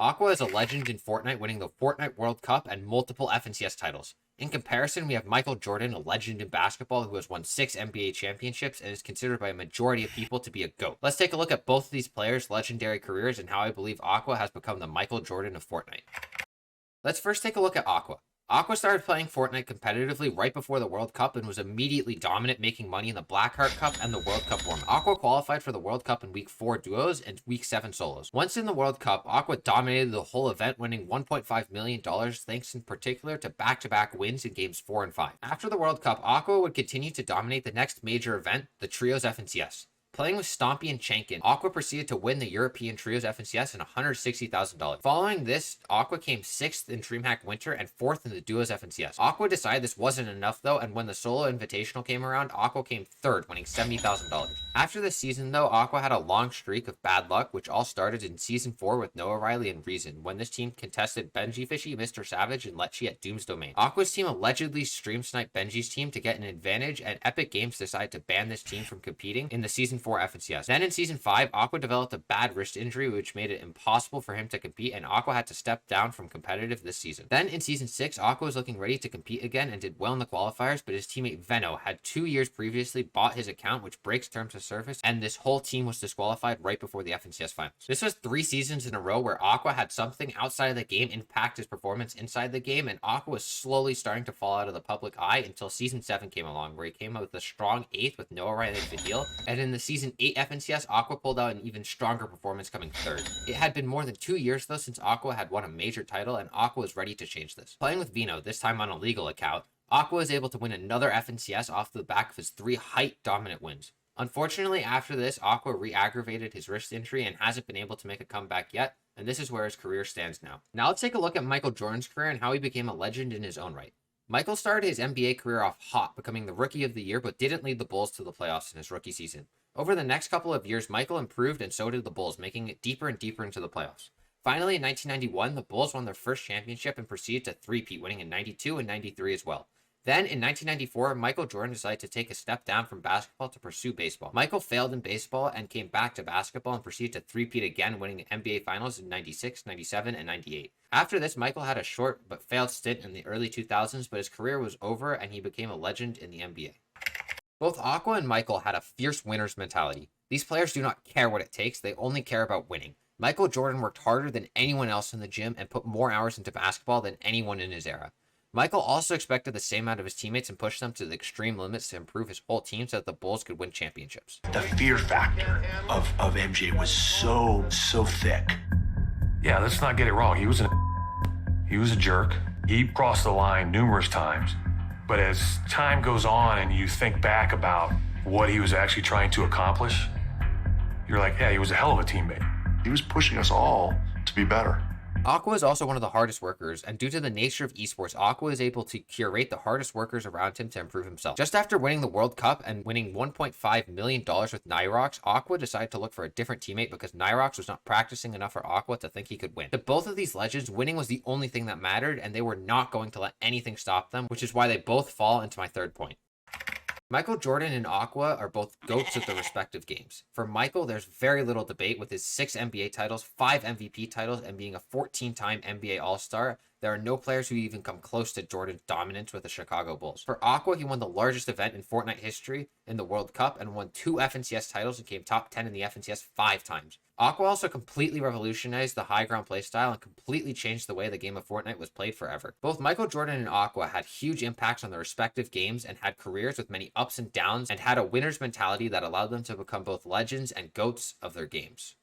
Aqua is a legend in Fortnite, winning the Fortnite World Cup and multiple FNCS titles. In comparison, we have Michael Jordan, a legend in basketball who has won 6 NBA championships and is considered by a majority of people to be a GOAT. Let's take a look at both of these players' legendary careers and how I believe Aqua has become the Michael Jordan of Fortnite. Let's first take a look at Aqua. Aqua started playing Fortnite competitively right before the World Cup and was immediately dominant, making money in the Blackheart Cup and the World Cup warm. Aqua qualified for the World Cup in Week 4 duos and Week 7 solos. Once in the World Cup, Aqua dominated the whole event, winning $1.5 million thanks in particular to back-to-back wins in Games 4 and 5. After the World Cup, Aqua would continue to dominate the next major event, the Trios FNCS. Playing with Stompy and Chankin, Aqua proceeded to win the European Trios FNCS and $160,000. Following this, Aqua came 6th in DreamHack Winter and 4th in the Duos FNCS. Aqua decided this wasn't enough though, and when the Solo Invitational came around, Aqua came 3rd, winning $70,000. After this season though, Aqua had a long streak of bad luck, which all started in Season 4 with Noah Riley and Reason, when this team contested Benji Fishy, Mr. Savage, and Letchi at Doom's Domain. Aqua's team allegedly stream sniped Benji's team to get an advantage, and Epic Games decided to ban this team from competing in the Season 4 FNCS. Then in Season 5, Aqua developed a bad wrist injury, which made it impossible for him to compete, and Aqua had to step down from competitive this season. Then in Season 6, Aqua was looking ready to compete again and did well in the qualifiers, but his teammate Veno had 2 years previously bought his account, which breaks terms of service, and this whole team was disqualified right before the FNCS finals. This was 3 seasons in a row where Aqua had something outside of the game impact his performance inside the game, and Aqua was slowly starting to fall out of the public eye until Season 7 came along, where he came out with a strong 8th with Noah Riley and Vidil, and in the Season 8 FNCS, Aqua pulled out an even stronger performance, coming 3rd. It had been more than 2 years though since Aqua had won a major title, and Aqua was ready to change this. Playing with Vino, this time on a legal account, Aqua was able to win another FNCS off the back of his 3 height dominant wins. Unfortunately, after this, Aqua re-aggravated his wrist injury and hasn't been able to make a comeback yet, and this is where his career stands now. Now let's take a look at Michael Jordan's career and how he became a legend in his own right. Michael started his NBA career off hot, becoming the Rookie of the Year, but didn't lead the Bulls to the playoffs in his rookie season. Over the next couple of years, Michael improved and so did the Bulls, making it deeper and deeper into the playoffs. Finally, in 1991, the Bulls won their first championship and proceeded to three-peat, winning in 92 and 93 as well. Then, in 1994, Michael Jordan decided to take a step down from basketball to pursue baseball. Michael failed in baseball and came back to basketball and proceeded to three-peat again, winning NBA Finals in 96, 97, and 98. After this, Michael had a short but failed stint in the early 2000s, but his career was over and he became a legend in the NBA. Both Aqua and Michael had a fierce winner's mentality. These players do not care what it takes, they only care about winning. Michael Jordan worked harder than anyone else in the gym and put more hours into basketball than anyone in his era. Michael also expected the same out of his teammates and pushed them to the extreme limits to improve his whole team so that the Bulls could win championships. The fear factor of MJ was so thick. Yeah, let's not get it wrong. He was a jerk. He crossed the line numerous times. But as time goes on and you think back about what he was actually trying to accomplish, you're like, yeah, he was a hell of a teammate. He was pushing us all to be better. Aqua is also one of the hardest workers, and due to the nature of esports, Aqua is able to curate the hardest workers around him to improve himself. Just after winning the World Cup and winning $1.5 million with Nyrox, Aqua decided to look for a different teammate because Nyrox was not practicing enough for Aqua to think he could win. To both of these legends, winning was the only thing that mattered, and they were not going to let anything stop them, which is why they both fall into my third point. Michael Jordan and Aqua are both GOATs of their respective games. For Michael, there's very little debate with his 6 NBA titles, 5 MVP titles, and being a 14-time NBA All-Star. There are no players who even come close to Jordan's dominance with the Chicago Bulls. For Aqua, he won the largest event in Fortnite history in the World Cup and won 2 FNCS titles and came top 10 in the FNCS 5 times. Aqua also completely revolutionized the high ground playstyle and completely changed the way the game of Fortnite was played forever. Both Michael Jordan and Aqua had huge impacts on their respective games and had careers with many ups and downs and had a winner's mentality that allowed them to become both legends and GOATs of their games.